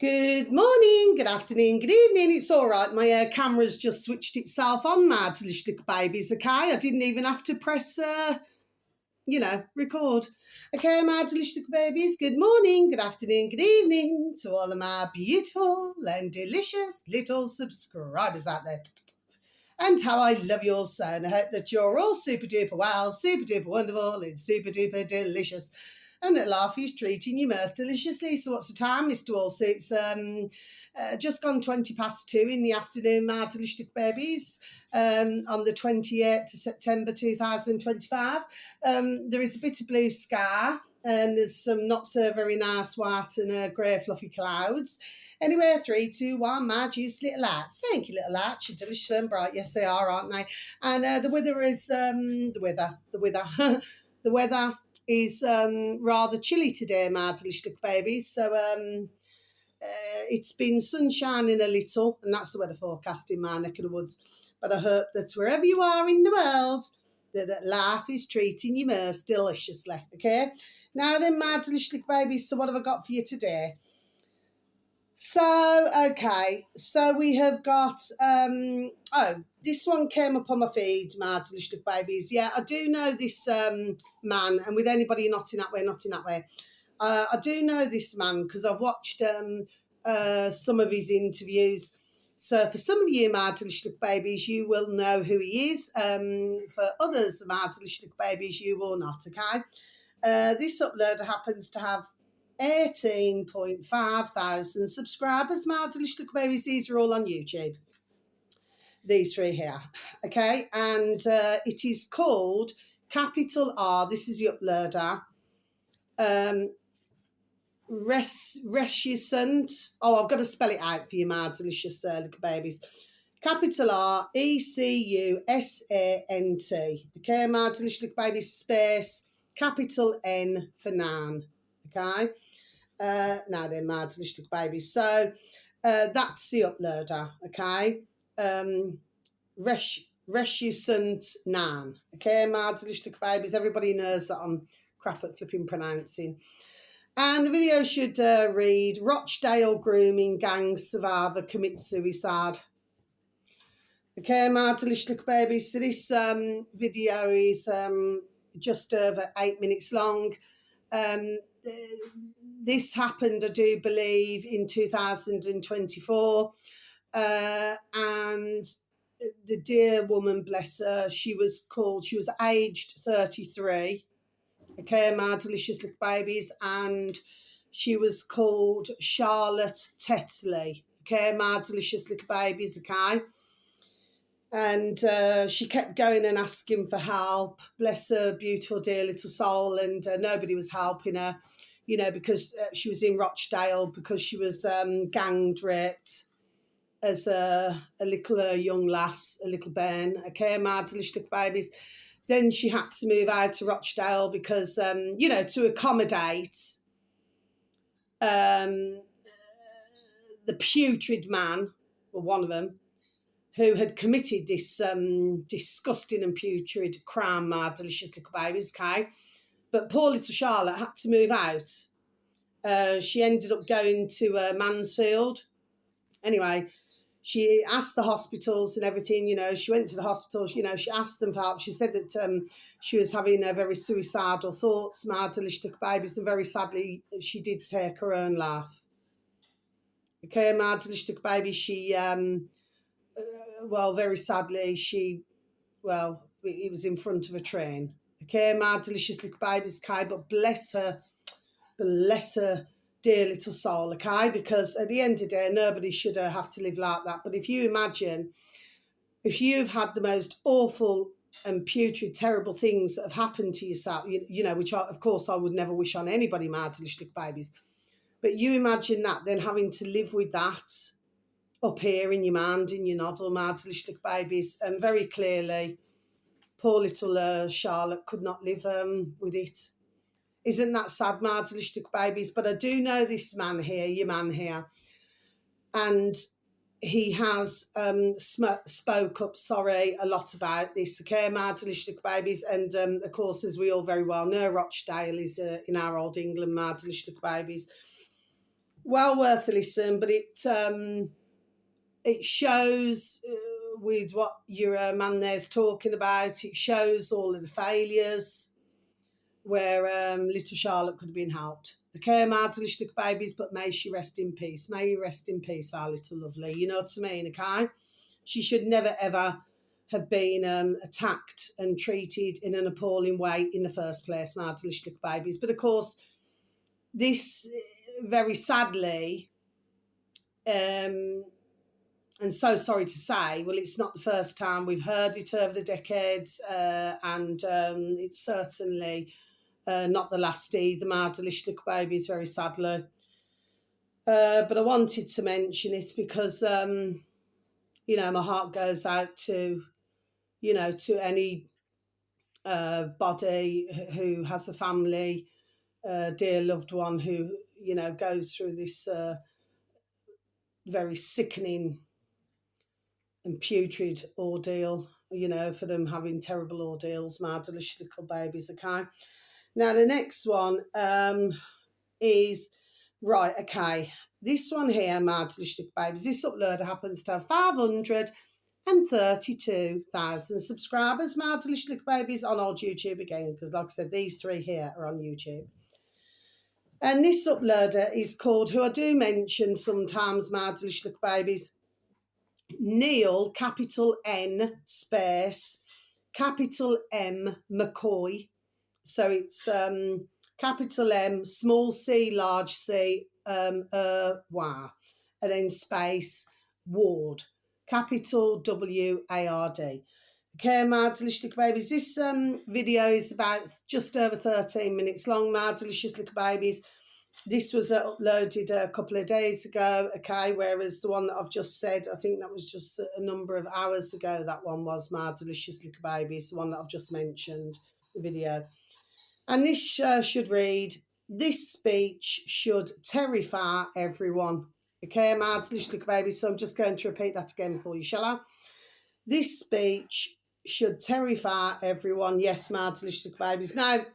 Good morning, good afternoon, good evening. It's all right. My camera's just switched itself on, my delicious little babies. Okay, I didn't even have to press, record. Okay, my delicious little babies. Good morning, good afternoon, good evening to all of my beautiful and delicious little subscribers out there. And how I love you all so, and I hope that you're all super duper well, super duper wonderful, and super duper delicious. And that life is treating you most deliciously. So what's the time, Mr. Wolsey? It's just gone 2 in the afternoon, my delicious babies, on the 28th of September 2025. There is a bit of blue sky, and there's some not so very nice white and grey fluffy clouds. Anyway, 3, 2, 1, my juice little lights. Thank you, little lights. You're delicious and bright. Yes, they are, aren't they? And the weather is the weather is rather chilly today, my delicious little babies. So it's been sunshining a little, and that's the weather forecast in my neck of the woods. But I hope that wherever you are in the world, that life is treating you most deliciously. Okay. Now then, my delicious little babies. So what have I got for you today? So, okay, so we have got, this one came up on my feed, my delicious babies. Yeah, I do know this man, and with anybody not in that way. I do know this man because I've watched some of his interviews. So for some of you, my delicious babies, you will know who he is. For others, my delicious babies, you will not, okay? This uploader happens to have 18.5 thousand subscribers, my delicious little babies. These are all on YouTube. These three here. Okay. And it is called capital R. This is the uploader. Recusant. Oh, I've got to spell it out for you, my delicious little babies. Capital R, ECUSANT. Okay, my delicious little babies, space, capital N for Nan. Okay. Now then, my delicious little babies. So that's the uploader. Okay. Recusant Nan. Okay, my delicious little babies. Everybody knows that I'm crap at flipping pronouncing. And the video should read, Rochdale grooming gang survivor commits suicide. Okay, my delicious little babies. So this video is just over 8 minutes long. This happened, I do believe, in 2024. And the dear woman, bless her, she was aged 33. Okay, my delicious little babies. And she was called Charlotte Tetley. Okay, my delicious little babies, okay? And she kept going and asking for help. Bless her beautiful, dear little soul. And nobody was helping her, because she was in Rochdale because she was gang raped as a little young lass, a little bairn. Okay, my delicious little babies. Then she had to move out to Rochdale because, to accommodate the putrid man, or one of them, who had committed this disgusting and putrid crime, my delicious little babies, okay? But poor little Charlotte had to move out. She ended up going to Mansfield. Anyway, she asked the hospitals and everything, she went to the hospitals, she asked them for help. She said that she was having very suicidal thoughts, my delicious little babies, and very sadly, she did take her own life. Okay, my delicious little baby, she... very sadly, it was in front of a train. Okay, my delicious little babies, okay, but bless her dear little soul, okay, because at the end of the day, nobody should have to live like that. But if you imagine, if you've had the most awful and putrid, terrible things that have happened to yourself, which of course I would never wish on anybody, my delicious little babies, but you imagine that, then having to live with that up here in your mind, in your noddle, my delicious little babies, and very clearly, poor little Charlotte could not live with it. Isn't that sad, my delicious little babies? But I do know this man here, your man here, and he has spoke up, a lot about this, okay, my delicious little babies, and of course, as we all very well know, Rochdale is in our old England, my delicious little babies. well worth a listen, but it shows with what your man there's talking about. It shows all of the failures where little Charlotte could have been helped. The care mad little babies, but may she rest in peace. May you rest in peace, our little lovely. You know what I mean, okay? She should never ever have been attacked and treated in an appalling way in the first place, mad little babies. But of course, this very sadly, and so sorry to say, well, it's not the first time we've heard it over the decades, and it's certainly not the last either, my delicious little babies, very sadly. But I wanted to mention it because, my heart goes out to, to any body who has a family, dear loved one who, goes through this very sickening and putrid ordeal, for them having terrible ordeals, my delicious little babies, okay? Now, the next one is, right, okay, this one here, my delicious little babies, this uploader happens to have 532,000 subscribers, my delicious little babies, on old YouTube again, because like I said, these three here are on YouTube. And this uploader is called, who I do mention sometimes, my delicious little babies, Neil, capital N space, capital M McCoy. So it's capital M, small c, large c, wow, and then space Ward, capital WARD. Okay, my delicious little babies. This video is about just over 13 minutes long, my delicious little babies. This was uploaded a couple of days ago, okay, whereas the one that I've just said, I think that was just a number of hours ago, that one was, my delicious little babies, the one that I've just mentioned, the video. And this should read, this speech should terrify everyone. Okay, my delicious little babies, so I'm just going to repeat that again for you, shall I? This speech should terrify everyone. Yes, my delicious little babies. Now,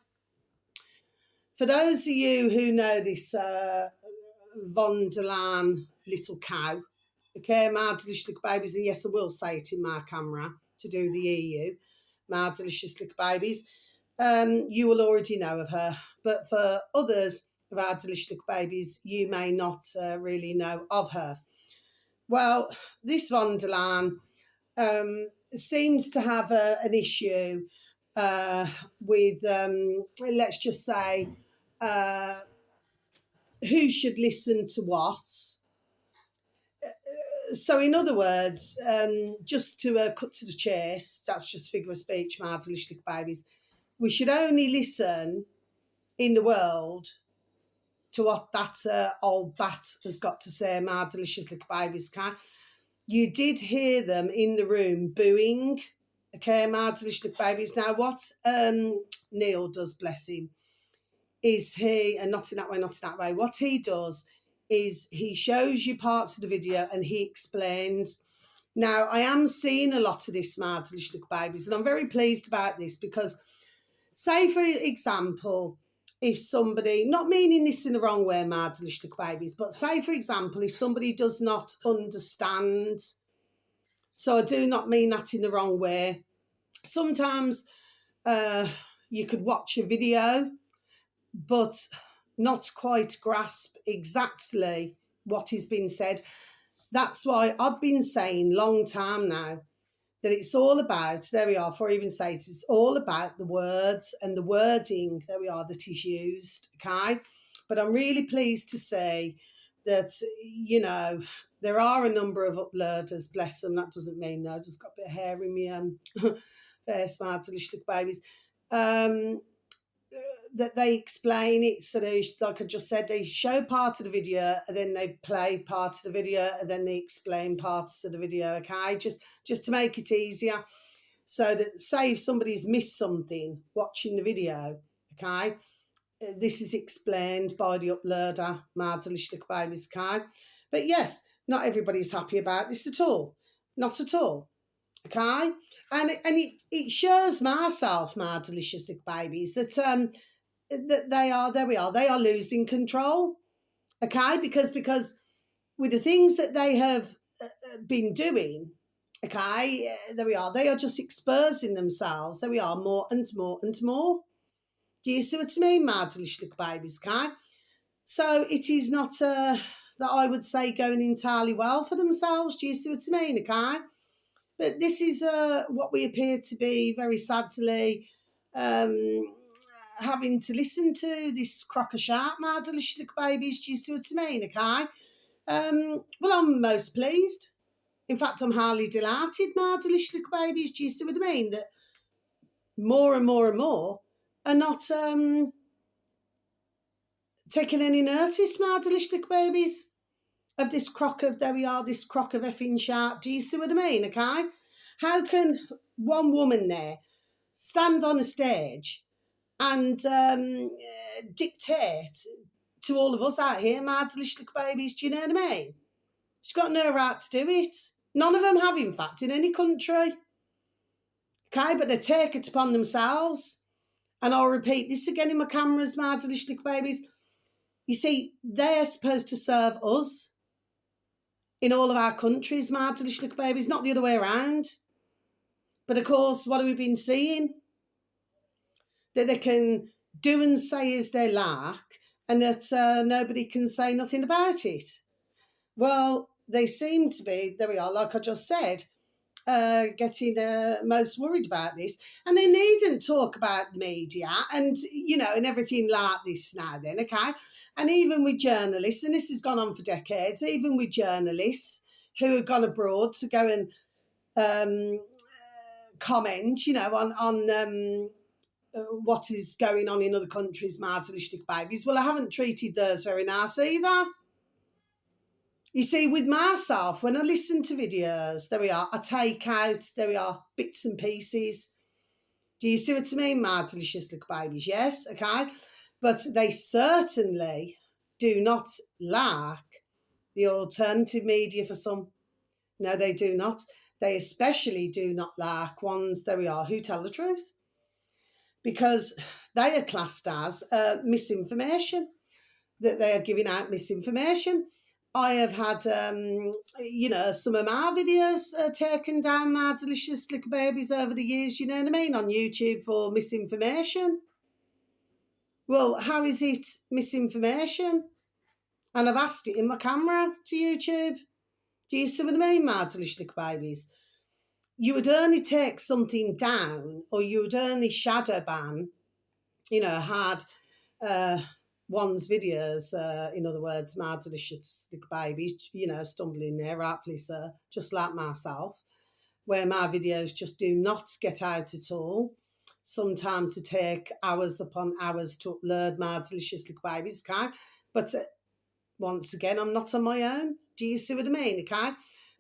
for those of you who know this von der Leyen little cow, okay, my delicious little babies, and yes, I will say it in my camera to do the EU, my delicious little babies, you will already know of her. But for others of our delicious little babies, you may not really know of her. Well, this von der Leyen seems to have an issue with, let's just say, who should listen to what. So, in other words, just to cut to the chase, that's just figure of speech, my delicious little babies. We should only listen in the world to what that old bat has got to say, my delicious little babies. Okay? You did hear them in the room booing, okay, my delicious little babies. Now, what Neil does, bless him, is and not in that way, what he does is he shows you parts of the video and he explains. Now, I am seeing a lot of this, my delicious little babies, and I'm very pleased about this because, say, for example, if somebody, not meaning this in the wrong way, my delicious little babies, but say, for example, if somebody does not understand, so I do not mean that in the wrong way. Sometimes you could watch a video but not quite grasp exactly what is being said. That's why I've been saying long time now that it's all about, there we are, before I even say it, it's all about the words and the wording, there we are, that is used, okay? But I'm really pleased to say that, there are a number of uploaders, bless them, that doesn't mean no, I just got a bit of hair in me face, my delicious little babies, that they explain it. So they, like I just said, they show part of the video and then they play part of the video and then they explain parts of the video, okay, just to make it easier, so that, say, if somebody's missed something watching the video, okay, this is explained by the uploader, my delicious little babies, okay? But yes, not everybody's happy about this at all, not at all, okay? And it shows myself, my delicious little babies, that that they are, there we are, they are losing control. okay, because with the things that they have been doing, okay, there we are, they are just exposing themselves, there we are, more and more and more. Do you see what I mean, my delicious little babies, okay? So it is not that I would say going entirely well for themselves. Do you see what I mean, okay? But this is what we appear to be very sadly having to listen to, this crock of sharp, my delicious little babies. Do you see what I mean, okay? Well, I'm most pleased. In fact, I'm highly delighted, my delicious little babies. Do you see what I mean? That more and more and more are not taking any notice, my delicious little babies, of this crock of, there we are, this crock of effing sharp. Do you see what I mean, okay? How can one woman there stand on a stage and dictate to all of us out here, my delicious little babies? Do you know what I mean? She's got no right to do it. None of them have, in fact, in any country. Okay, but they take it upon themselves. And I'll repeat this again in my cameras, my delicious little babies. You see, they're supposed to serve us in all of our countries, my delicious little babies, not the other way around. But of course, what have we been seeing? That they can do and say as they like, and that nobody can say nothing about it. Well, they seem to be, there we are, like I just said, getting most worried about this. And they needn't talk about the media and, you know, and everything like this now then, okay? And even with journalists, and this has gone on for decades, even with journalists who have gone abroad to go and comment, you know, on what is going on in other countries, my delicious babies. Well, I haven't treated theirs very nice either. You see, with myself, when I listen to videos, there we are, I take out, there we are, bits and pieces. Do you see what I mean, my delicious little babies? Yes, okay. But they certainly do not like the alternative media for some. No, they do not. They especially do not like ones, there we are, who tell the truth. Because they are classed as misinformation, that they are giving out misinformation. I have had, you know, some of my videos taken down, my delicious little babies, over the years, you know what I mean, on YouTube for misinformation. Well, how is it misinformation? And I've asked it in my camera to YouTube. Do you see what I mean, my delicious little babies? You would only take something down, or you would only shadow ban, you know, hard one's videos, in other words, my delicious little babies, you know, stumbling there, rightfully so, just like myself, where my videos just do not get out at all. Sometimes it take hours upon hours to upload my delicious little babies, okay? But once again, I'm not on my own. Do you see what I mean, okay?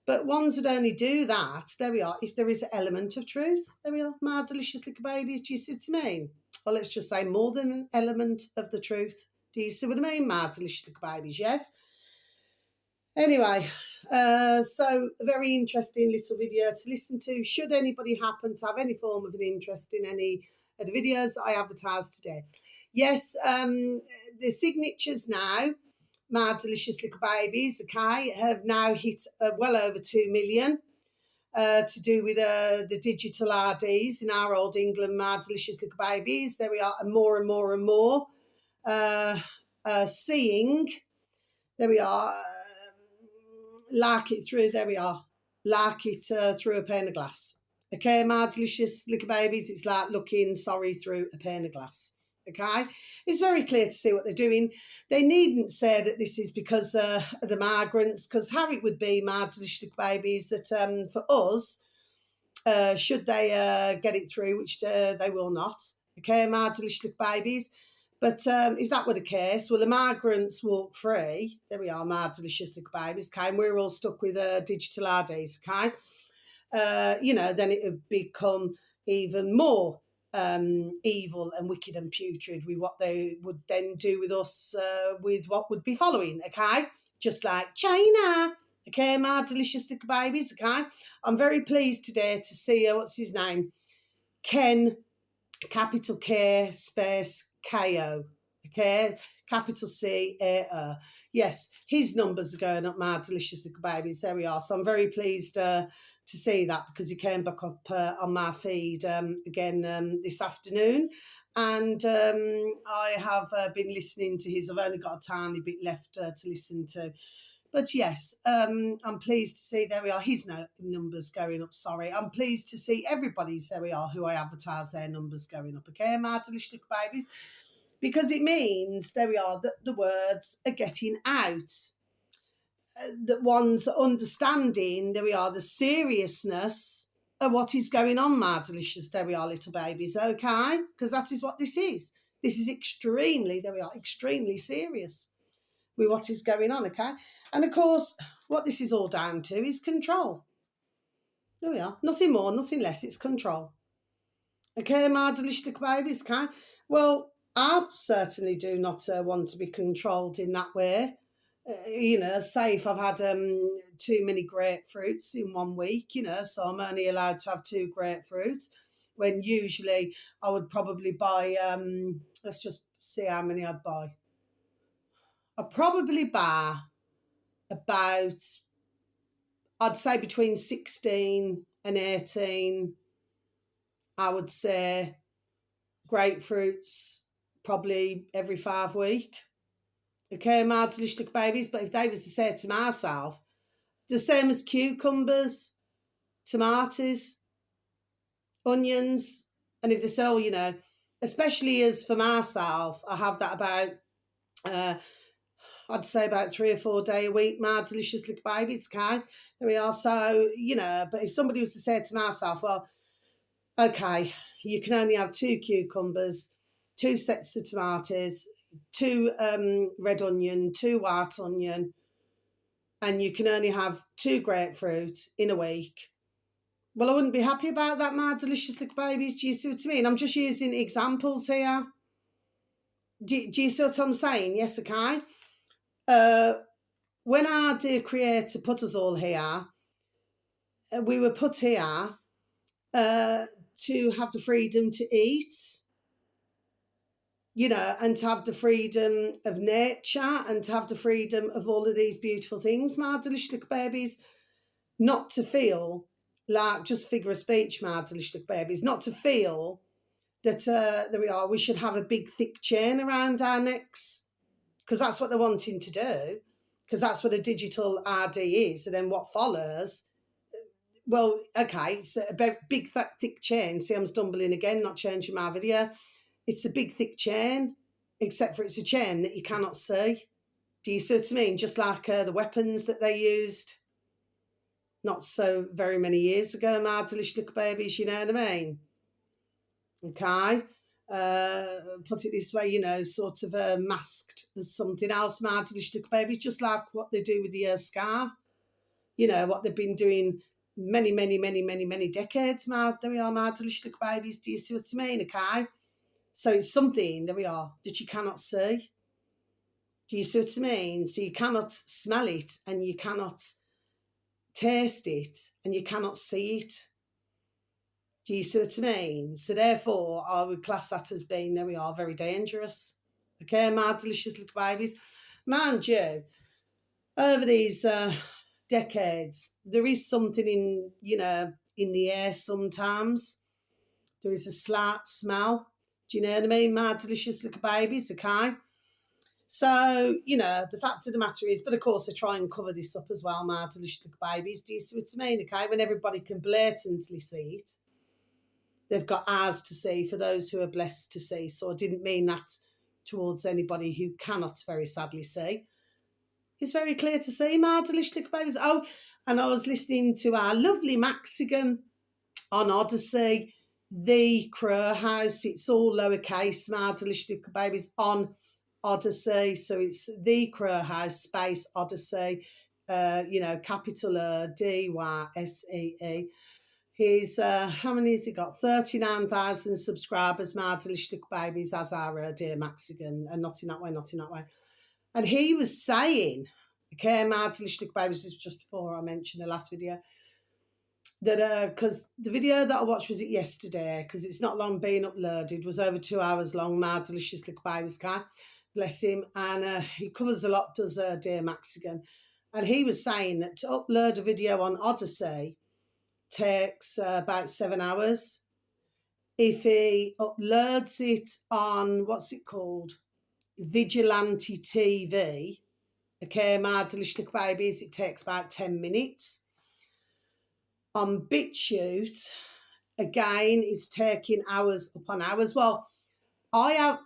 But ones would only do that, there we are, if there is an element of truth. There we are, my delicious little babies, do you see what I mean? Or let's just say more than an element of the truth. Do you see what I mean, my delicious little babies? Yes? Anyway, so a very interesting little video to listen to. Should anybody happen to have any form of an interest in any of the videos I advertised today. Yes, the signatures now, my delicious little babies, okay, have now hit well over 2 million. To do with the digital RDs in our old England, my delicious little babies. There we are, and more and more and more seeing, there we are, like it through, there we are, like it through a pane of glass. Okay, my delicious little babies, it's like looking sorry through a pane of glass. Okay, it's very clear to see what they're doing. They needn't say that this is because of the migrants, because how it would be, my delicious little babies, that for us, should they get it through, which they will not. Okay, my delicious little babies. But if that were the case, well, the migrants walk free. There we are, my delicious little babies. Okay, and we're all stuck with digital IDs. Okay, you know, then it would become even more evil and wicked and putrid with what they would then do with us, with what would be following. Okay, just like China. Okay, my delicious little babies. Okay, I'm very pleased today to see what's his name, Ken, capital K space Ko. Okay, capital C A O. yes, his numbers are going up, my delicious little babies. There we are. So I'm very pleased to see that, because he came back up on my feed again this afternoon. And I have been listening to his. I've only got a tiny bit left to listen to. But yes, I'm pleased to see, there we are, his numbers going up. Sorry, I'm pleased to see everybody's, there we are, who I advertise, their numbers going up. Okay, my delicious little babies, because it means, there we are, that the words are getting out. That one's understanding, there we are, the seriousness of what is going on, my delicious, there we are, little babies. Okay, because that is what this is. This is extremely, there we are, extremely serious with what is going on, okay? And of course, what this is all down to is control. There we are. Nothing more, nothing less. It's control. Okay, my delicious little babies, okay? Well, I certainly do not want to be controlled in that way. Say if I've had too many grapefruits in 1 week, so I'm only allowed to have 2 grapefruits, when usually I would probably buy, let's just see how many I'd buy. I'd probably buy about, I'd say between 16 and 18, I would say, grapefruits probably every 5 week. Okay, my delicious little babies. But if they was to say to myself, the same as cucumbers, tomatoes, onions, and if they say, especially as for myself, I have that about, I'd say about 3 or 4 day a week, my delicious little babies, okay? There we are. So, but if somebody was to say to myself, well, okay, you can only have 2 cucumbers, 2 sets of tomatoes, 2 red onion, 2 white onion, and you can only have 2 grapefruit in a week. Well, I wouldn't be happy about that, my delicious little babies. Do you see what I mean? I'm just using examples here. Do you see what I'm saying? Yes, okay. When our dear Creator put us all here, we were put here to have the freedom to eat, and to have the freedom of nature, and to have the freedom of all of these beautiful things, my delicious little babies. Not to feel like, just figure of speech, my delicious little babies, not to feel that, there we are, we should have a big thick chain around our necks, because that's what they're wanting to do, because that's what a digital RD is. And then what follows, well, okay, it's a big thick chain. See, I'm stumbling again, not changing my video. It's a big thick chain, except for it's a chain that you cannot see. Do you see what I mean? Just like the weapons that they used not so very many years ago, my delicious little babies, you know what I mean? Okay. Put it this way, sort of masked as something else, my delicious little babies, just like what they do with the scar. What they've been doing many, many, many, many, many decades, there we are, my delicious little babies. Do you see what I mean? Okay. So it's something, there we are, that you cannot see. Do you see what I mean? So you cannot smell it, and you cannot taste it, and you cannot see it. Do you see what I mean? So therefore, I would class that as being, there we are, very dangerous. Okay, my delicious little babies. Mind you, over these decades, there is something in the air sometimes. There is a slight smell. Do you know what I mean, my delicious little babies? Okay. So, the fact of the matter is, but of course I try and cover this up as well, my delicious little babies. Do you see what I mean? Okay, when everybody can blatantly see it, they've got eyes to see, for those who are blessed to see. So I didn't mean that towards anybody who cannot very sadly see. It's very clear to see, my delicious little babies. Oh, and I was listening to our lovely Mexican on Odyssey, the Crow House. It's all lowercase, my delicious little babies, on Odyssey. So it's the Crow House space Odyssey, capital DYSEE. He's how many has he got? 39,000 subscribers, my delicious little babies, as our dear Mexican, and not in that way, not in that way. And he was saying, okay, my delicious little babies, this was just before I mentioned the last video, that because the video that I watched, was it yesterday, because it's not long been uploaded, was over 2 hours long, my delicious little babies, okay? bless him. And he covers a lot, does dear Mexican. And he was saying that to upload a video on Odyssey takes about 7 hours. If he uploads it on, what's it called? Vigilante TV, okay, my delicious little babies, it takes about 10 minutes. On BitChute, again, it's taking hours upon hours. Well, I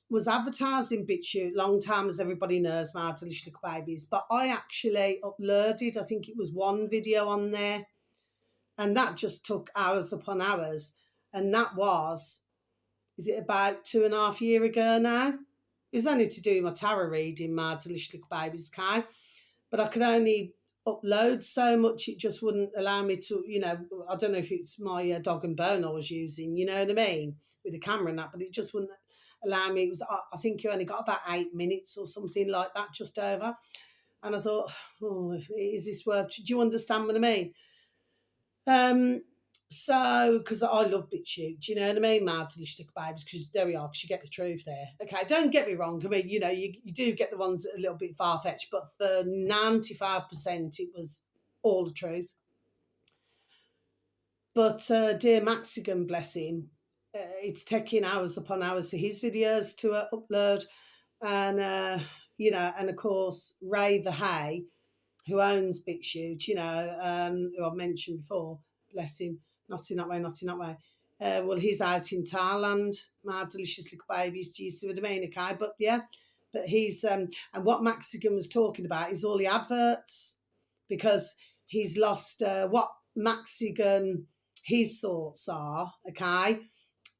was advertising BitChute long time, as everybody knows, my delicious little babies, but I actually uploaded, I think it was one video on there, and that just took hours upon hours. And that was, is it about 2.5 years ago now? It was only to do my tarot reading, my delicious little babies, Kai. But I could only upload so much, it just wouldn't allow me to, I don't know if it's my dog and bone I was using, you know what I mean, with the camera and that, but it just wouldn't allow me. It was, I think you only got about 8 minutes or something like that, just over. And I thought, oh, is this worth, do you understand what I mean? So, because I love BitChute, do you know what I mean? My delicious little babies, because there we are, because you get the truth there. Okay, don't get me wrong. I mean, you do get the ones that are a little bit far fetched, but for 95%, it was all the truth. But dear Mexican, bless him, it's taking hours upon hours for his videos to upload, and and of course Ray the Hay, who owns BitChute, who I've mentioned before, bless him, not in that way, not in that way. Well, he's out in Thailand, my delicious little babies, do you see what I mean, okay? But yeah, but he's, and what Mexican was talking about is all the adverts, because he's lost what Mexican, his thoughts are, okay?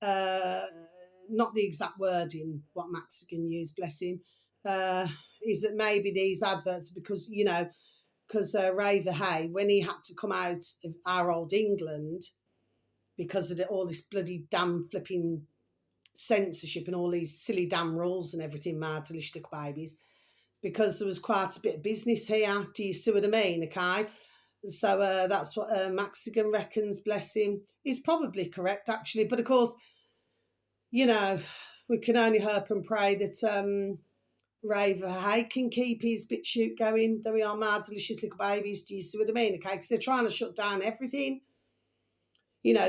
Not the exact wording, what Mexican used, bless him, is that maybe these adverts, because, because Ray the Hay, when he had to come out of our old England because of all this bloody damn flipping censorship and all these silly damn rules and everything, my delicious little babies, because there was quite a bit of business here. Do you see what I mean? Okay. So that's what Mexican reckons, bless him. He's probably correct, actually. But of course, we can only hope and pray that Ray the Hay can keep his BitChute going. There we are, my delicious little babies. Do you see what I mean? Okay, because they're trying to shut down everything,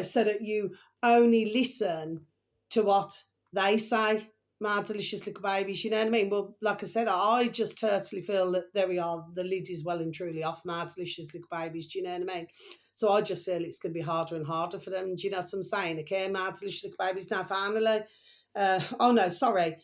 so that you only listen to what they say, my delicious little babies. You know what I mean? Well, like I said, I just totally feel that there we are, the lid is well and truly off, my delicious little babies. Do you know what I mean? So I just feel it's going to be harder and harder for them. Do you know what I'm saying? Okay, my delicious little babies. Now, finally, oh no, sorry.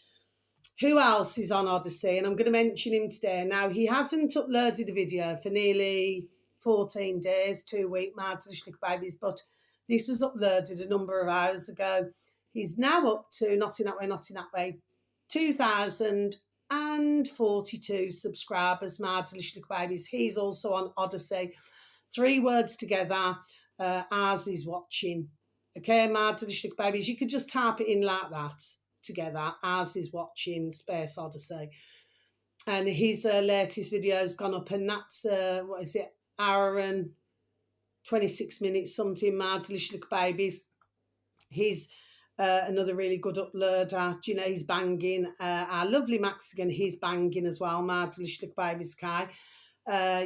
Who else is on Odyssey? And I'm going to mention him today. Now, he hasn't uploaded a video for nearly 14 days, 2 weeks, my delicious little babies, but this was uploaded a number of hours ago. He's now up to, not in that way, 2,042 subscribers, my delicious little babies. He's also on Odyssey. 3 words together, ours is watching. Okay, my delicious little babies. You could just type it in like that together, ours is watching, space Odyssey. And his latest video has gone up, and that's, what is it, hour and 26 minutes something, my delicious little babies. He's another really good uploader. He's banging. Our lovely Mexican, he's banging as well, my delicious little babies, Kai.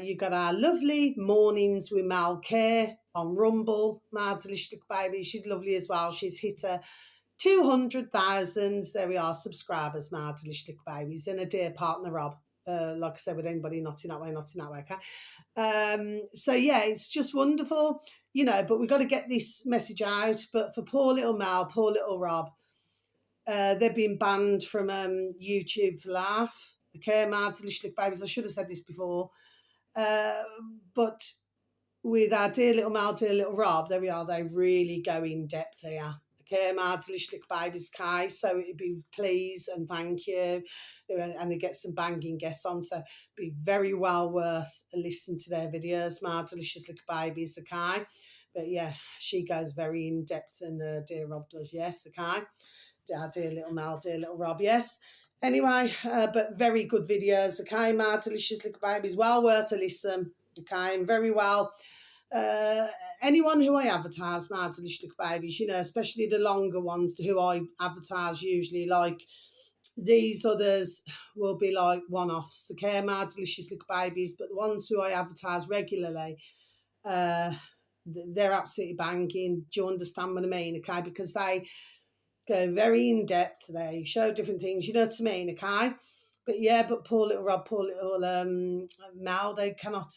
You got our lovely Mornings with Mal K on Rumble, my delicious little baby. She's lovely as well. She's hit her 200,000, there we are, subscribers, my delicious little babies, and a dear partner, Rob. Like I said, with anybody, not in that way, okay? So yeah, it's just wonderful, but we've got to get this message out. But for poor little Mal, poor little Rob, they've been banned from YouTube for life. Okay, my delicious little babies, I should have said this before. But with our dear little Mal, dear little Rob, there we are, they really go in depth here. Okay, my delicious little babies, Kai. So it'd be please and thank you. And they get some banging guests on. So it'd be very well worth a listen to their videos, my delicious little babies, okay? But yeah, she goes very in depth, and dear Rob does, yes, okay? Our dear little Mel, dear little Rob, yes. Anyway, but very good videos, okay? My delicious little babies, well worth a listen, okay? And very well. Anyone who I advertise, my delicious little babies, especially the longer ones who I advertise usually, like these others will be like one-offs, okay, my delicious little babies. But the ones who I advertise regularly, uh, they're absolutely banging. Do you understand what I mean? Okay, because they go very in depth. They show different things. You know what I mean? Okay. But yeah, but poor little Rob, poor little Mal, they cannot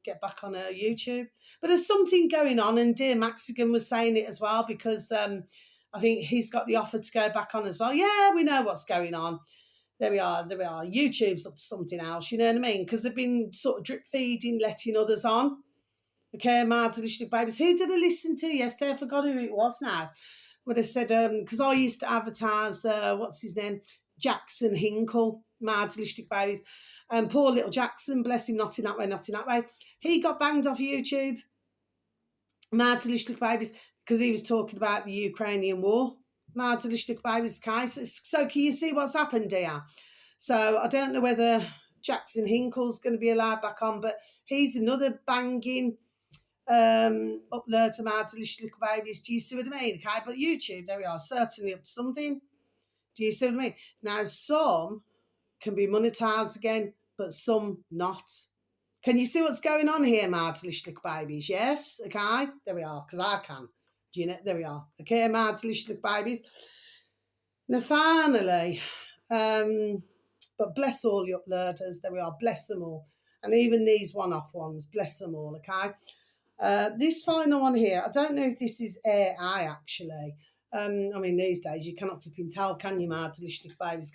get back on YouTube. But there's something going on, and dear Maxigan was saying it as well, because I think he's got the offer to go back on as well. Yeah, we know what's going on. There we are, there we are. YouTube's up to something else, you know what I mean? Because they've been sort of drip feeding, letting others on. Okay, my delicious babies. Who did I listen to yesterday? I forgot who it was now. But I said, because I used to advertise, what's his name? Jackson Hinkle, my delicious babies. And poor little Jackson, bless him, not in that way, not in that way. He got banged off YouTube, my delicious babies, because he was talking about the Ukrainian war. My delicious babies, guys. So can you see what's happened here? So I don't know whether Jackson Hinkle's going to be allowed back on, but he's another banging upload to my delicious little babies. Do you see what I mean? Okay, but YouTube, there we are, certainly up to something. Do you see what I mean? Now, some can be monetized again, but some not. Can you see what's going on here, my delicious little babies? Yes, okay, there we are, because I can. Do you know? There we are. Okay, my delicious little babies. Now, finally, but bless all the uploaders. There we are. Bless them all. And even these one-off ones, bless them all, okay? This final one here, I don't know if this is AI actually. I mean, these days you cannot flipping tell, can you, my delicious babies?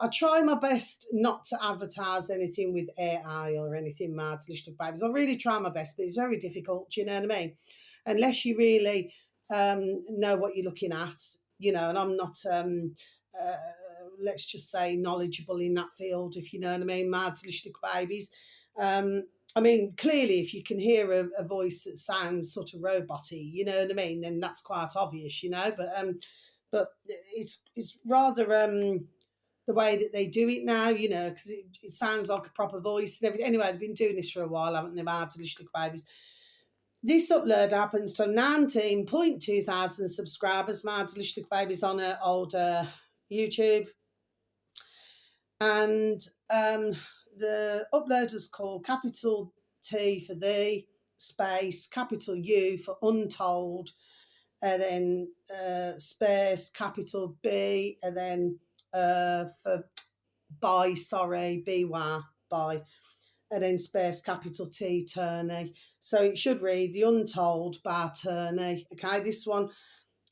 I try my best not to advertise anything with AI or anything, my delicious babies. I really try my best, but it's very difficult, do you know what I mean? Unless you really know what you're looking at, you know, and I'm not, let's just say, knowledgeable in that field, if you know what I mean, my delicious babies. I mean, clearly, if you can hear a voice that sounds sort of roboty, you know what I mean, then that's quite obvious, you know. But it's rather the way that they do it now, you know, because it sounds like a proper voice and everything. Anyway, they've been doing this for a while, haven't they, my delicious babies? This upload happens to 19.2 thousand subscribers, my delicious babies, on her older YouTube, and the uploader's called capital T for the space, capital U for untold, and then space, capital B, and then for by, sorry, BY, by, and then space, capital T, Turney. So it should read The Untold by Turney. Okay, this one,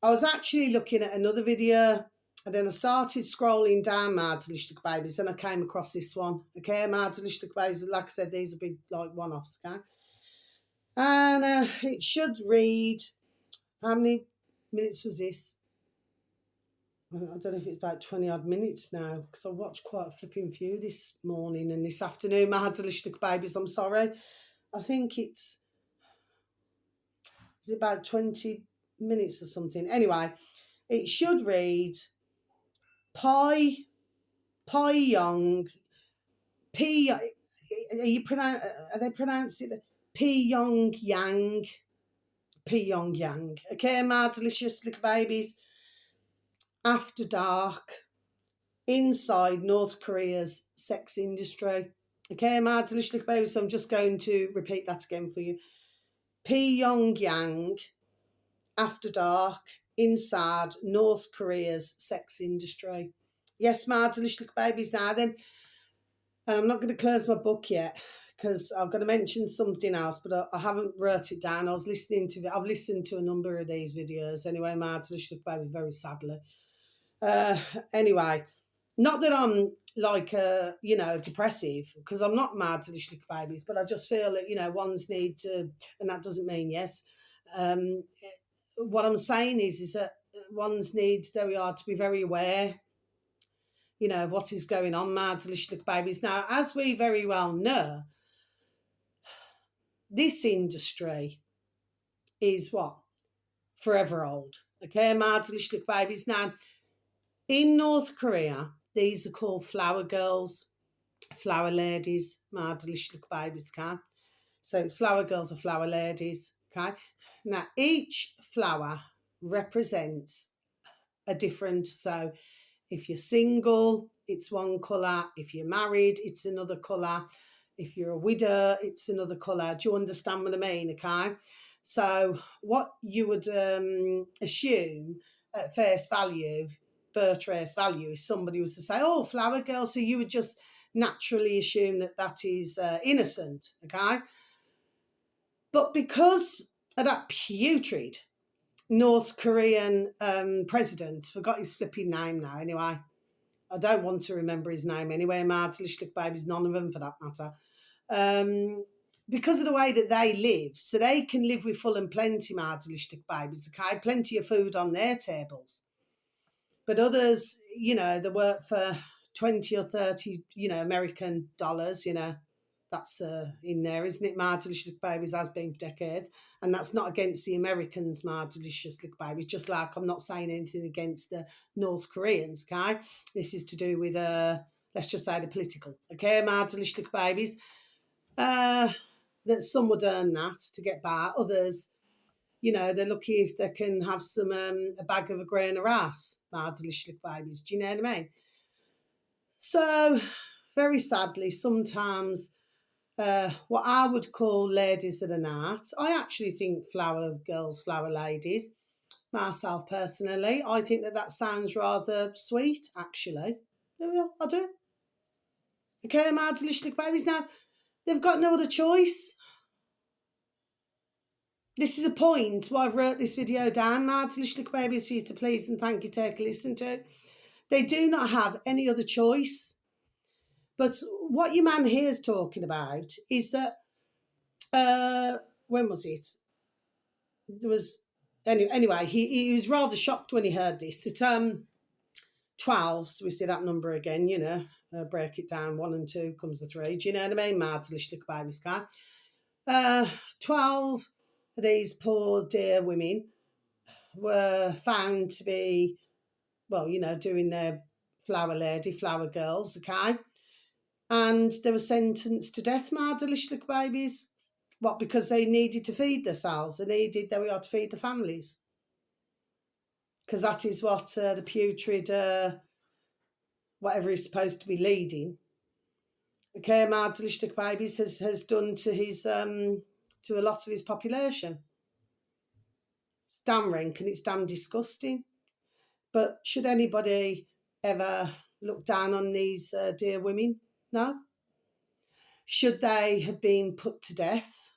I was actually looking at another video, and then I started scrolling down my delicious babies, and I came across this one. Okay, my delicious babies, like I said, these will be like one-offs, okay? And it should read, how many minutes was this? I don't know if it's about 20 odd minutes now, because I watched quite a flipping few this morning and this afternoon, my delicious babies, I'm sorry. I think it's, is it about 20 minutes or something? Anyway, it should read Pi Young, P. Are they pronouncing it P Young Yang? P Young Yang. Okay, my delicious little babies. After dark, inside North Korea's sex industry. Okay, my delicious little babies. So I'm just going to repeat that again for you. P Young Yang. After dark, inside North Korea's sex industry. Yes, my delicious little babies. Now then. And I'm not going to close my book yet, because I've got to mention something else, but I haven't wrote it down. I've listened to a number of these videos anyway, my delicious baby, very sadly. Anyway, not that I'm like depressive, because I'm not mad delicious babies, but I just feel that ones need to, and that doesn't mean yes. What I'm saying is that ones need, there we are, to be very aware what is going on, my delicious babies. Now, as we very well know, this industry is what? Forever old. Okay, my delicious babies. Now, in North Korea, these are called flower girls, flower ladies, my delicious babies, okay? So it's flower girls or flower ladies, okay? Now, each flower represents a different, so If you're single, it's one colour. If you're married, it's another colour. If you're a widow, it's another colour. Do you understand what I mean? Okay. So what you would assume at face value, trace value, is somebody was to say, "Oh, flower girl," so you would just naturally assume that that is innocent. Okay. But because of that putrid North Korean president, forgot his flipping name now. Anyway, I don't want to remember his name anyway. Marzlichlik babies, none of them for that matter. Because of the way that they live, so they can live with full and plenty Marzlichlik babies, okay? Plenty of food on their tables. But others, they work for 20 or 30, American dollars, that's in there, isn't it? Marzlichlik babies has been for decades. And that's not against the Americans, Marzlichlik babies, just like I'm not saying anything against the North Koreans, okay? This is to do with, let's just say, the political, okay? Marzlichlik babies. That some would earn that to get by. Others, they're lucky if they can have some a bag of a grain of rice, Marzlichlik babies. Do you know what I mean? So, very sadly, sometimes what I would call ladies of the night, I actually think flower girls, flower ladies. Myself personally, I think that sounds rather sweet, actually. I do. Okay, Marzlichlik babies. Now, they've got no other choice. This is a point why I've wrote this video down. Marzlichlik babies for you to please and thank you take a listen to. They do not have any other choice. But what your man here is talking about is that, when was it? There was, anyway, he was rather shocked when he heard this. That 12, so we see that number again, break it down, 1 and 2 comes a 3. Do you know what I mean? Marzlichlik babies, 12 of these poor dear women were found to be, doing their flower girls, okay? And they were sentenced to death, Marzlichlik babies. What, because they needed to feed themselves? They were to feed the families. Because that is what the putrid, whatever he's supposed to be leading, okay, Marzlichlik babies has done to his to a lot of his population. It's damn rank and it's damn disgusting. But should anybody ever look down on these dear women? No. Should they have been put to death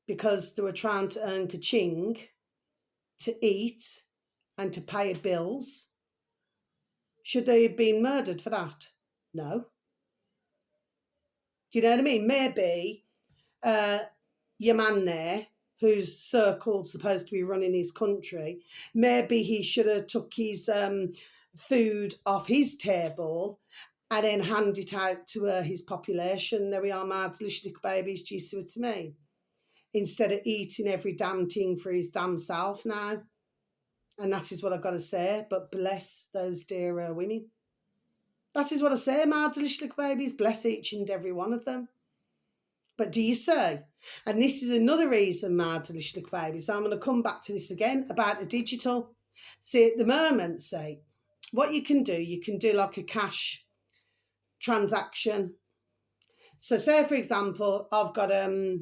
because they were trying to earn ka-ching to eat and to pay bills? Should they have been murdered for that? No. Do you know what I mean? Maybe your man there, whose circle's supposed to be running his country, maybe he should have took his food off his table and then hand it out to his population. There we are, Marzlichlik babies, do you see what I mean? Instead of eating every damn thing for his damn self now. And that is what I've got to say. But bless those dear women. That is what I say, Marzlichlik babies. Bless each and every one of them. But do you see? And this is another reason, Marzlichlik babies. So I'm going to come back to this again about the digital. See, at the moment, what you can do like a cash transaction. So say, for example, I've got a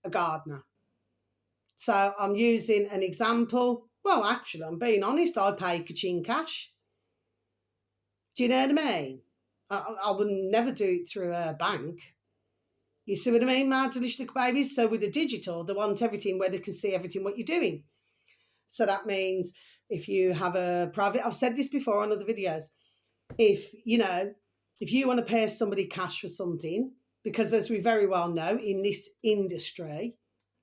gardener. So I'm using an example. Well, actually, I'm being honest, I pay ka-ching cash. Do you know what I mean? I would never do it through a bank. You see what I mean, Marzlichlik babies? So with the digital, they want everything where they can see everything what you're doing. So that means if you have a private, I've said this before on other videos, if you want to pay somebody cash for something, because as we very well know in this industry,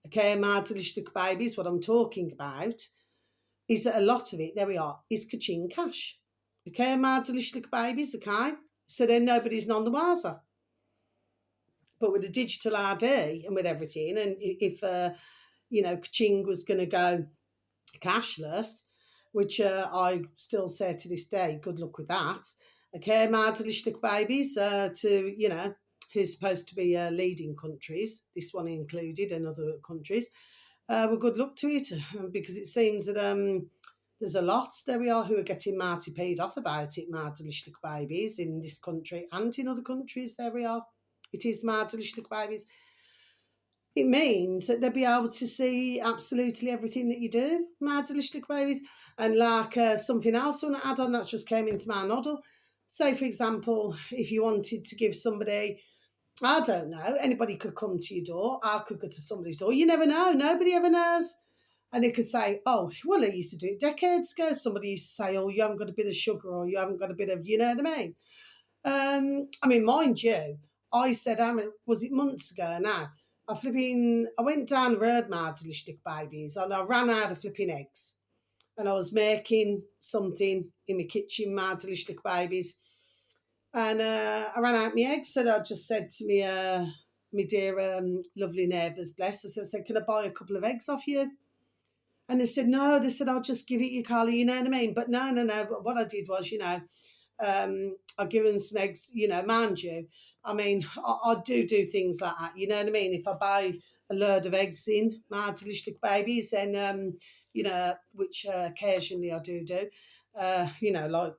okay, Marzlichlik babies, what I'm talking about is that a lot of it, there we are, is ka-ching cash. Okay, Marzlichlik babies, okay? So then nobody's none the wiser. But with the digital ID and with everything, and if, ka-ching was going to go cashless, which I still say to this day, good luck with that. Okay, Marzlichlik babies, who's supposed to be leading countries, this one included and other countries, well, good luck to it, because it seems that There's a lot, there we are, who are getting marty paid off about it, Mardelish babies, in this country and in other countries, there we are. It is Mardelish babies. It means that they'll be able to see absolutely everything that you do, Mardelish babies. And like something else I want to add on that just came into my noddle. So, for example, if you wanted to give somebody, I don't know, anybody could come to your door, I could go to somebody's door, you never know, nobody ever knows. And they could say, oh, well, they used to do it decades ago. Somebody used to say, oh, you haven't got a bit of sugar, or you haven't got a bit of, you know what I mean? Mind you, I said, was it months ago now? I went down the road, Martin babies, and I ran out of flipping eggs. And I was making something in my kitchen, Martin babies. And I ran out my eggs, so I just said to me, my dear lovely neighbours, bless, I said, can I buy a couple of eggs off you? And they said, no, they said, I'll just give it you, Carly, you know what I mean? But no. But what I did was, I give them some eggs, mind you. I do things like that, you know what I mean? If I buy a load of eggs in, my delicious babies, then, which occasionally I do, like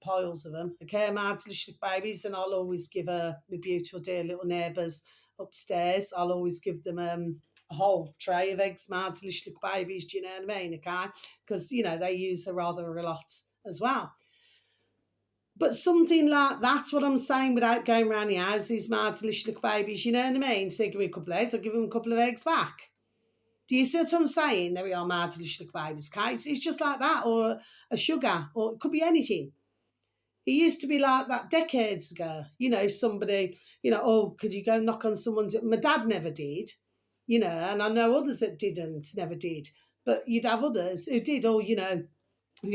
piles of them, okay, my delicious babies, and I'll always give my beautiful dear little neighbours upstairs, I'll always give them a whole tray of eggs, my delicious babies, do you know what I mean, okay? Because, they use her rather a lot as well. But something like that's what I'm saying without going around the houses, my delicious babies, you know what I mean? So they give me a couple of eggs, I'll give them a couple of eggs back. Do you see what I'm saying? There we are, my delicious babies, okay? It's just like that, or a sugar, or it could be anything. It used to be like that decades ago. Somebody, oh, could you go knock on someone's... My dad never did, and I know others that never did. But you'd have others who did, or, you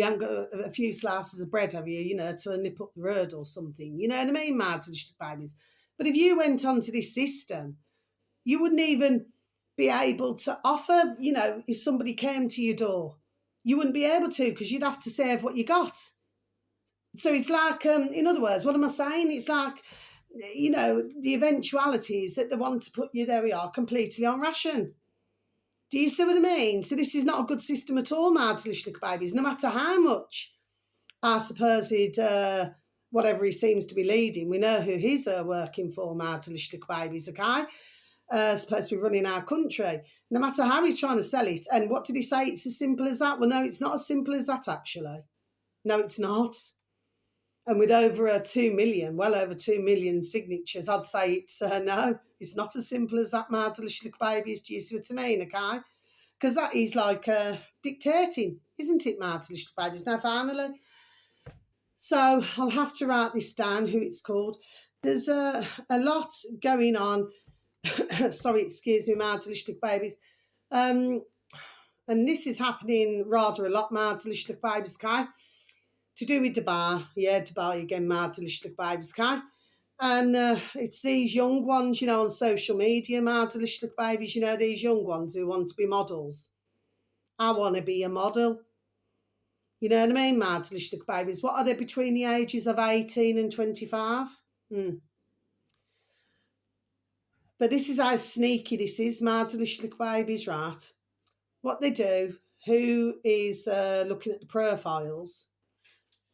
haven't got a few slices of bread, have you, to nip up the road or something. You know what I mean, Martin babies? But if you went onto this system, you wouldn't even be able to offer, if somebody came to your door, you wouldn't be able to, because you'd have to save what you got. So it's like, in other words, what am I saying? It's like, the eventualities that they want to put you, there we are, completely on ration. Do you see what I mean? So this is not a good system at all, Martin babies, no matter how much I suppose whatever he seems to be leading, we know who he's working for, Martin babies, okay? Supposed to be running our country. No matter how he's trying to sell it. And what did he say? It's as simple as that? Well, no, it's not as simple as that, actually. No, it's not. And with over 2 million, well over 2 million signatures, I'd say it's no, it's not as simple as that, my delicious babies. Do you see what I mean, okay? Because that is like dictating, isn't it, my delicious babies? Now, finally. So I'll have to write this down, who it's called. There's a lot going on. Sorry, excuse me, my delicious babies. And this is happening rather a lot, my delicious babies, okay? To do with Dubai, Dubai again, my delicious babies, okay? And it's these young ones, on social media, my delicious babies, these young ones who want to be models. I want to be a model. You know what I mean, my delicious babies? What are they between the ages of 18 and 25? But this is how sneaky this is, my delicious babies, right? What they do, who is looking at the profiles,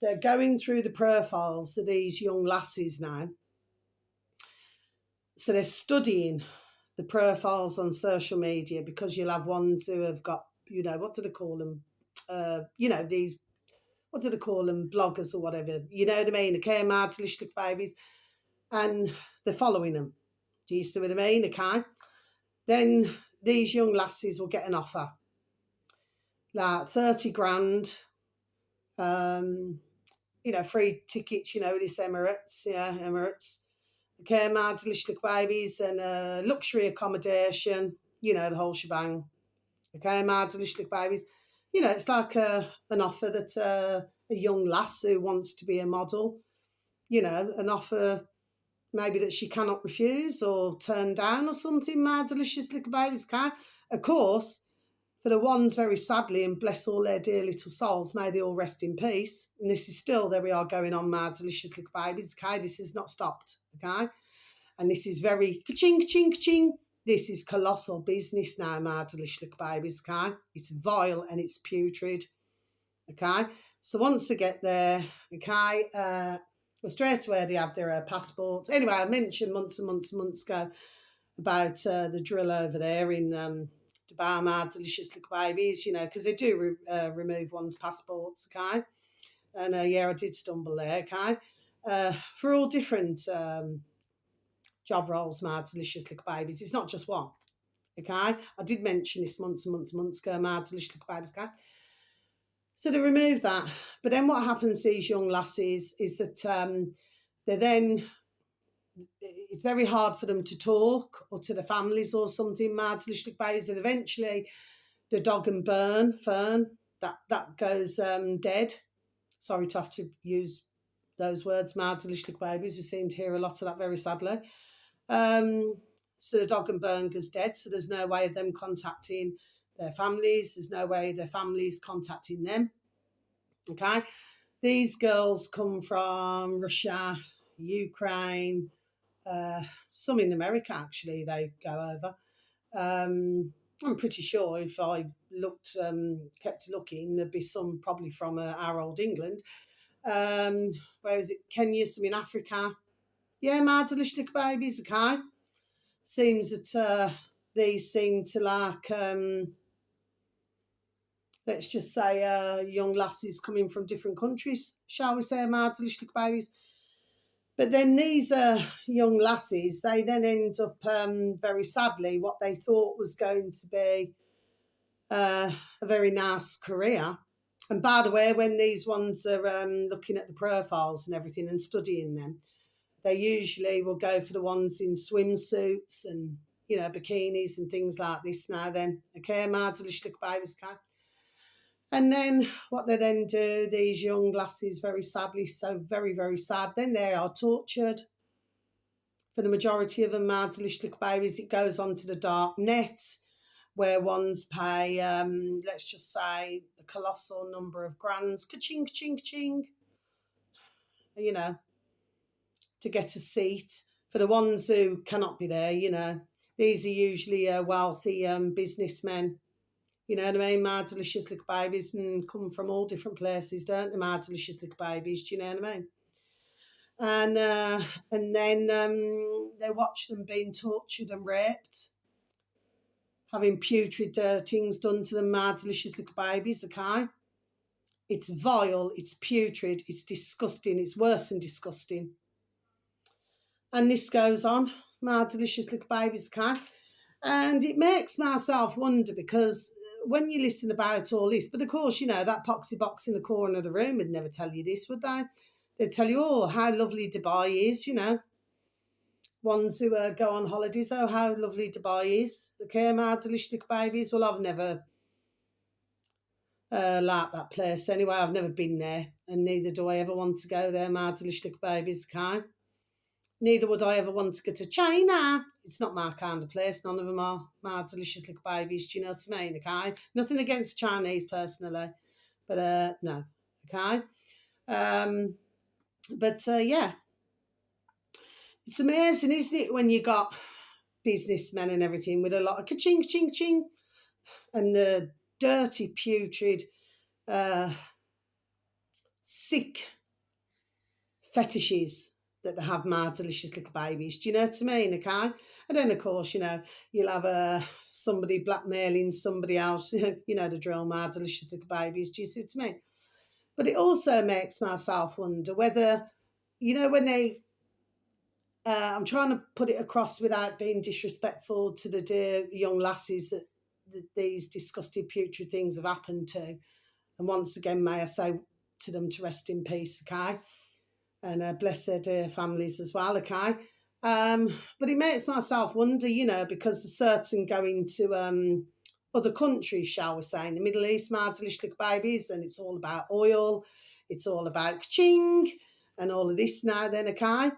they're going through the profiles of these young lasses now. So they're studying the profiles on social media, because you'll have ones who have got, what do they call them? These, what do they call them? Bloggers or whatever. You know what I mean? Okay, my delicious babies. And they're following them. Do you see what I mean? Okay. Then these young lasses will get an offer. Like 30 grand, free tickets, this Emirates. Okay, my delicious babies, and luxury accommodation, the whole shebang. Okay, my delicious babies. It's like an offer that a young lass who wants to be a model, an offer maybe that she cannot refuse or turn down or something, my delicious little babies, okay? Of course, for the ones, very sadly, and bless all their dear little souls, may they all rest in peace. And this is still, there we are, going on, my delicious little babies, okay? This is not stopped, okay? And this is very ka-ching, ka-ching, ka-ching. This is colossal business now, my delicious little babies, okay? It's vile and it's putrid. Okay, so once they get there, okay, well, straight away they have their passports. Anyway, I mentioned months and months and months ago about the drill over there in Dubai, my delicious little babies, because they do remove one's passports, okay? And yeah, I did stumble there, okay? For all different job roles, my delicious little babies. It's not just one, okay? I did mention this months and months and months ago, my delicious little babies, okay? So they remove that. But then what happens to these young lassies is that they then, it's very hard for them to talk or to the families or something, mad little babies, and eventually the dog and fern, that goes dead. Sorry to have to use those words, mad little babies. We seem to hear a lot of that, very sadly. So the dog and burn goes dead, so there's no way of them contacting their families. There's no way their families contacting them. Okay, these girls come from Russia, Ukraine, some in America actually. They go over. I'm pretty sure if I looked, kept looking, there'd be some probably from our old England. Where is it? Kenya, some in Africa. Yeah, my delicious little babies, okay. Seems that these seem to like, let's just say, young lassies coming from different countries, shall we say, my delicious little babies. But then these young lassies, they then end up, very sadly, what they thought was going to be a very nice career. And by the way, when these ones are looking at the profiles and everything and studying them, they usually will go for the ones in swimsuits and, bikinis and things like this now then. Okay, my delicious little babies, okay? And then what they then do, these young lasses, very sadly, so very, very sad, then they are tortured. For the majority of them, my delicious little babies, it goes onto the dark net where ones pay, let's just say, a colossal number of grands, ka-ching, ka-ching, ka-ching, to get a seat. For the ones who cannot be there, these are usually wealthy businessmen. You know what I mean? My delicious little babies come from all different places, don't they? My delicious little babies, do you know what I mean? And then they watch them being tortured and raped, having putrid things done to them, my delicious little babies, okay? It's vile, it's putrid, it's disgusting, it's worse than disgusting. And this goes on, my delicious little babies, okay? And it makes myself wonder because when you listen about all this, but of course, that poxy box in the corner of the room would never tell you this, would they? They'd tell you, oh, how lovely Dubai is, Ones who go on holidays, oh, how lovely Dubai is. Okay, my delicious little babies. Well, I've never liked that place anyway. I've never been there, and neither do I ever want to go there, my delicious little babies, okay? Neither would I ever want to go to China. It's not my kind of place. None of them are my delicious little babies. Do you know what I mean? Okay. Nothing against Chinese personally, but no. Okay. But yeah, it's amazing, isn't it, when you got businessmen and everything with a lot of ka-ching, ching, ching, and the dirty, putrid, sick fetishes that they have my delicious little babies. Do you know what I mean? Okay. And then of course, you'll have somebody blackmailing somebody else. The drill, my delicious little babies. Do you see what I mean? But it also makes myself wonder whether, when they. I'm trying to put it across without being disrespectful to the dear young lassies that these disgusting, putrid things have happened to. And once again, may I say to them to rest in peace, okay? And bless their dear families as well, okay? But it makes myself wonder, because they're certain going to other countries, shall we say, in the Middle East, my delicious little babies, and it's all about oil, it's all about ching, and all of this now then, okay?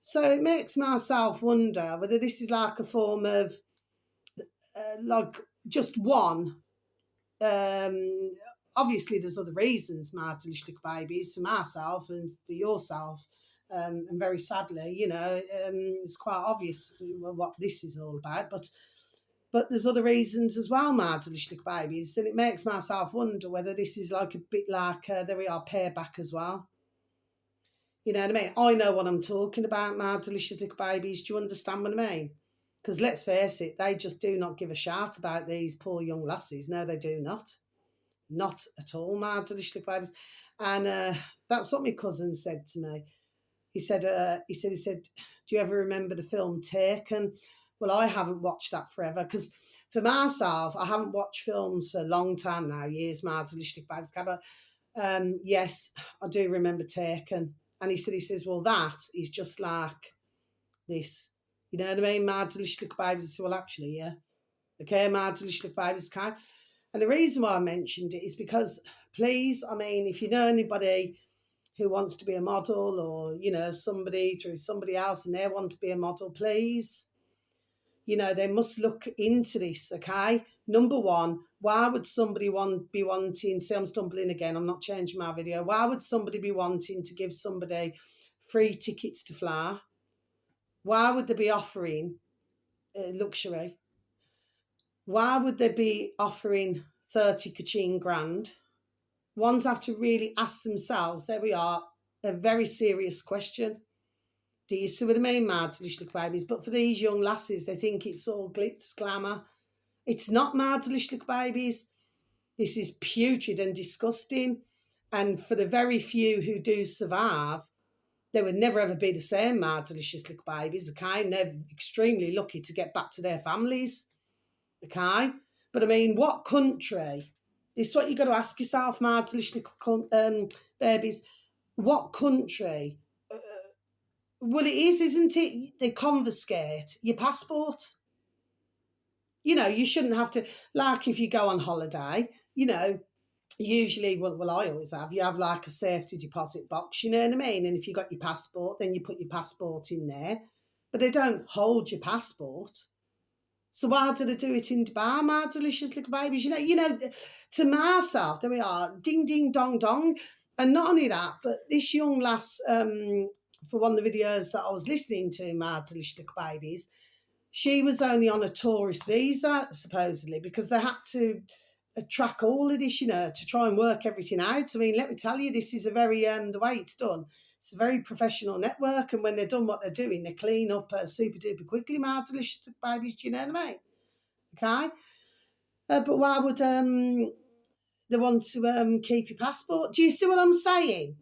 So it makes myself wonder whether this is like a form of, like, just one. Obviously, there's other reasons, my delicious little babies, for myself and for yourself. And very sadly, it's quite obvious what this is all about. But But there's other reasons as well, my delicious babies, and it makes myself wonder whether this is like a bit like, there we are, payback as well. You know what I mean? I know what I'm talking about, my delicious babies. Do you understand what I mean? Because let's face it, they just do not give a shout about these poor young lassies. No, they do not. Not at all, my delicious babies. And that's what my cousin said to me. He said, do you ever remember the film Taken? Well, I haven't watched that forever because for myself, I haven't watched films for a long time now, years, my delicious babies. But yes, I do remember Taken. And he says, well, that is just like this. You know what I mean? My delicious babies. Well, actually, yeah. Okay, my delicious babies. Okay. And the reason why I mentioned it is because, please, I mean, if you know anybody who wants to be a model or, you know, somebody through somebody else and they want to be a model, please, you know, they must look into this, okay? Number one, why would somebody be wanting, see I'm stumbling again, I'm not changing my video, why would somebody be wanting to give somebody free tickets to fly? Why would they be offering luxury? Why would they be offering 30 kaching grand? Ones have to really ask themselves, there we are, a very serious question. Do you see what I mean, my delicious babies? But for these young lasses, they think it's all glitz, glamour. It's not, my delicious babies. This is putrid and disgusting. And for the very few who do survive, they would never ever be the same, my delicious babies, okay? And they're extremely lucky to get back to their families, okay? But I mean, what country? This is what you've got to ask yourself, my delicious babies. What country? Well, it is, isn't it? They confiscate your passport. You know, you shouldn't have to, like if you go on holiday, you know, usually, well, I always have, you have like a safety deposit box, you know what I mean? And if you got your passport, then you put your passport in there. But they don't hold your passport. So why do they do it in Dubai, my delicious little babies? You know, to myself, there we are, ding, ding, dong, dong. And not only that, but this young lass, for one of the videos that I was listening to, my delicious little babies, she was only on a tourist visa, supposedly, because they had to track all of this, you know, to try and work everything out. I mean, let me tell you, this is a very, the way it's done, it's a very professional network. And when they're done what they're doing, they clean up super duper quickly, my delicious babies. Do you know what I mean? Okay. But why would they want to keep your passport? Do you see what I'm saying?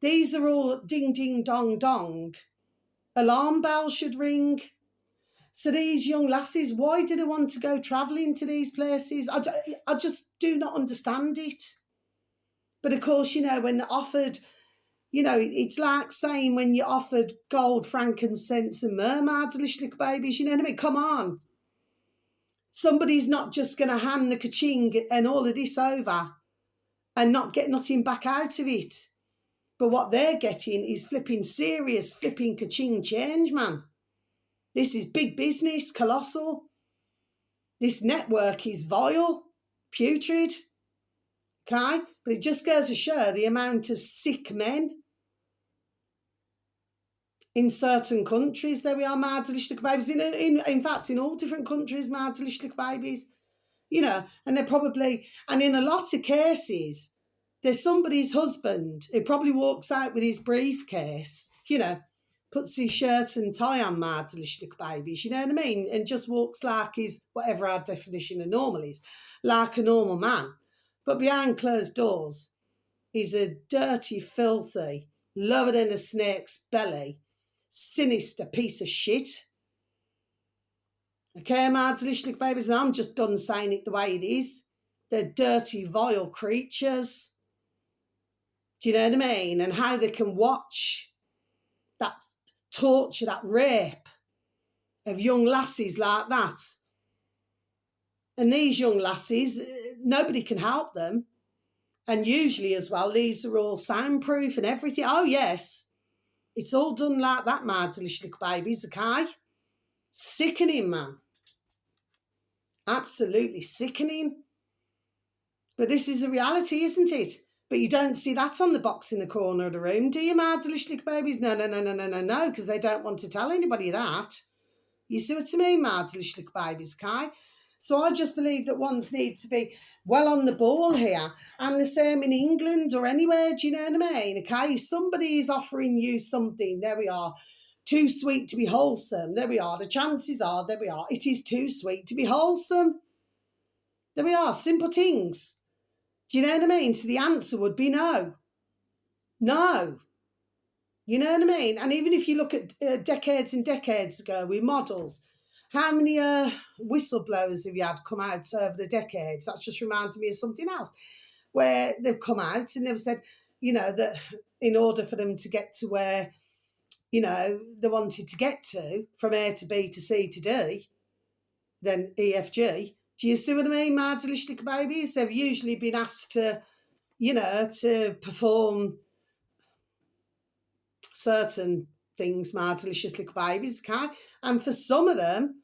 These are all ding, ding, dong, dong. Alarm bells should ring. So these young lasses, why do they want to go travelling to these places? I just do not understand it. But of course, you know, when they're offered, you know, it's like saying when you're offered gold, frankincense and myrrh, delicious little babies, you know what I mean? Come on. Somebody's not just going to hand the kaching and all of this over and not get nothing back out of it. But what they're getting is flipping serious, flipping kaching change, man. This is big business, colossal. This network is vile, putrid, okay? But it just goes to show the amount of sick men in certain countries. There we are, my delicious babies. In fact, in all different countries, my delicious babies. You know, and they're probably, and in a lot of cases, there's somebody's husband who probably walks out with his briefcase, you know, puts his shirt and tie on, my delicious babies, you know what I mean? And just walks like he's, whatever our definition of normal is, like a normal man. But behind closed doors, he's a dirty, filthy, lower than a snake's belly, sinister piece of shit. Okay, my delicious babies, and I'm just done saying it the way it is. They're dirty, vile creatures. Do you know what I mean? And how they can watch that torture, that rape of young lassies like that. And these young lassies, nobody can help them. And usually as well, these are all soundproof and everything. Oh, yes. It's all done like that, my delicious babies, okay? Sickening, man. Absolutely sickening. But this is a reality, isn't it? But you don't see that on the box in the corner of the room, do you, my delicious babies? No, because they don't want to tell anybody that. You see what I mean, marvelous little babies, okay? So I just believe that ones need to be well on the ball here, and the same in England or anywhere, do you know what I mean? Okay, if somebody is offering you something, there we are, too sweet to be wholesome, there we are, the chances are, there we are, it is too sweet to be wholesome. There we are, simple things. Do you know what I mean? So the answer would be no. No. You know what I mean? And even if you look at decades and decades ago with models, how many whistleblowers have you had come out over the decades? That's just reminded me of something else, where they've come out and they've said, that in order for them to get to where, they wanted to get to, from A to B to C to D, then EFG. Do you see what I mean, my delicious babies? They've usually been asked to, to perform certain things, my delicious little babies, okay? And for some of them,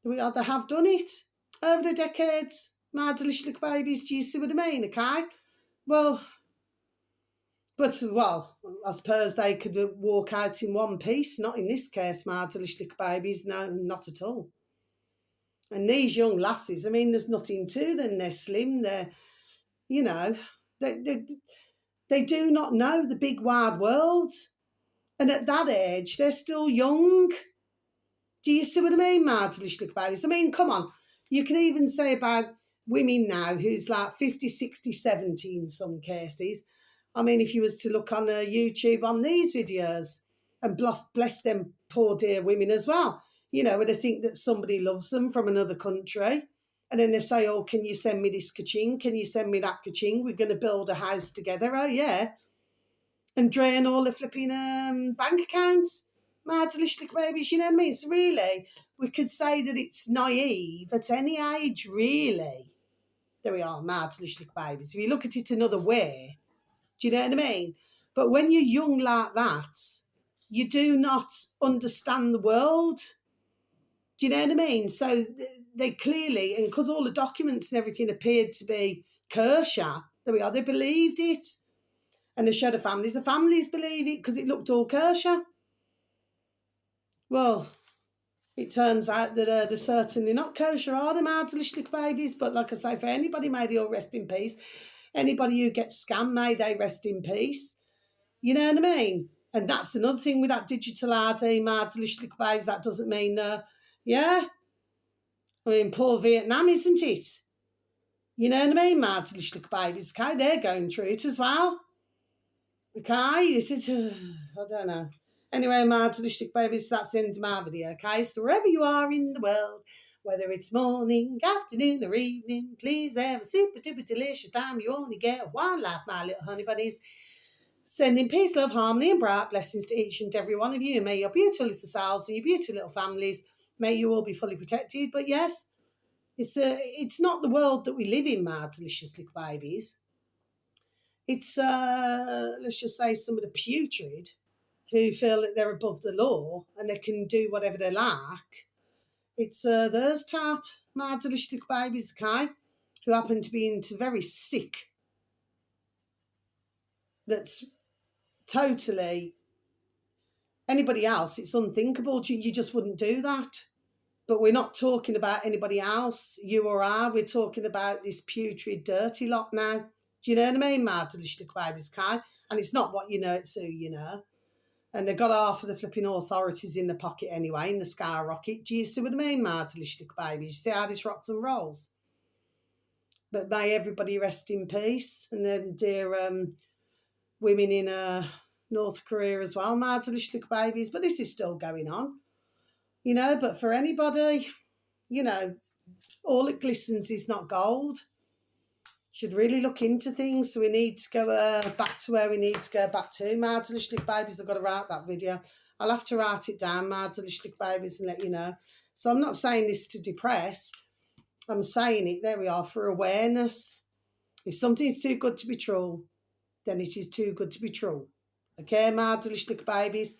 they have done it over the decades, my delicious little babies. Do you see what I mean, okay? Well, I suppose they could walk out in one piece. Not in this case, my delicious little babies. No, not at all. And these young lasses, I mean, there's nothing to them. They're slim. They're, they do not know the big wide world. And at that age, they're still young. Do you see what I mean, Martelish babies? I mean, come on. You can even say about women now who's like 50, 60, 70 in some cases. I mean, if you was to look on YouTube on these videos, and bless them poor dear women as well, where they think that somebody loves them from another country. And then they say, oh, can you send me this ka-ching? Can you send me that ka-ching? We're going to build a house together. Oh, yeah. And drain all the flipping bank accounts. Martelish babies, you know what I mean? So really, we could say that it's naive at any age, really. There we are, Martelish babies. If you look at it another way, do you know what I mean? But when you're young like that, you do not understand the world. Do you know what I mean? So they clearly, and because all the documents and everything appeared to be kosher, there we are, they believed it. And they showed the families believe it because it looked all kosher. Well, it turns out that they're certainly not kosher, are they, Martelish babies? But like I say, for anybody, may they all rest in peace. Anybody who gets scammed, may they rest in peace. You know what I mean? And that's another thing with that digital ID, Martelish babies. That doesn't mean, yeah. I mean, poor Vietnam, isn't it? You know what I mean, Martelish babies? Okay, they're going through it as well. Okay, I don't know. Anyway, my delicious babies, that's the end of my video, okay? So wherever you are in the world, whether it's morning, afternoon, or evening, please have a super duper delicious time. You only get one life, my little honey bunnies. Sending peace, love, harmony, and bright blessings to each and every one of you. And may your beautiful little selves and your beautiful little families, may you all be fully protected. But yes, it's not the world that we live in, my delicious little babies. It's, let's just say, some of the putrid who feel that they're above the law and they can do whatever they like. It's those type delicious little babies, okay, who happen to be into very sick. That's totally anybody else. It's unthinkable. You just wouldn't do that. But we're not talking about anybody else, you or I. We're talking about this putrid, dirty lot now. Do you know what I mean, delicious little babies, okay? And it's not what you know, it's who you know. And they've got half of the flipping authorities in the pocket anyway, in the skyrocket. Do you see what I mean, delicious little babies? You see how this rocks and rolls? But may everybody rest in peace. And then dear women in North Korea as well, delicious little babies. But this is still going on, But for anybody, all it glistens is not gold. Should really look into things. So we need to go back to where we need to go back to. My delicious babies, I've got to write that video. I'll have to write it down, my delicious babies, and let you know. So I'm not saying this to depress. I'm saying it, there we are, for awareness. If something's too good to be true, then it is too good to be true. Okay, my delicious babies.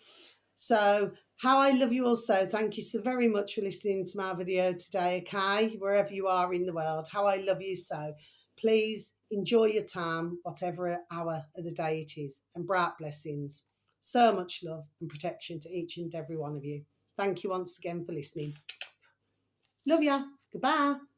So how I love you all so. Thank you so very much for listening to my video today, okay? Wherever you are in the world, how I love you so. Please enjoy your time, whatever hour of the day it is, and bright blessings. So much love and protection to each and every one of you. Thank you once again for listening. Love ya. Goodbye.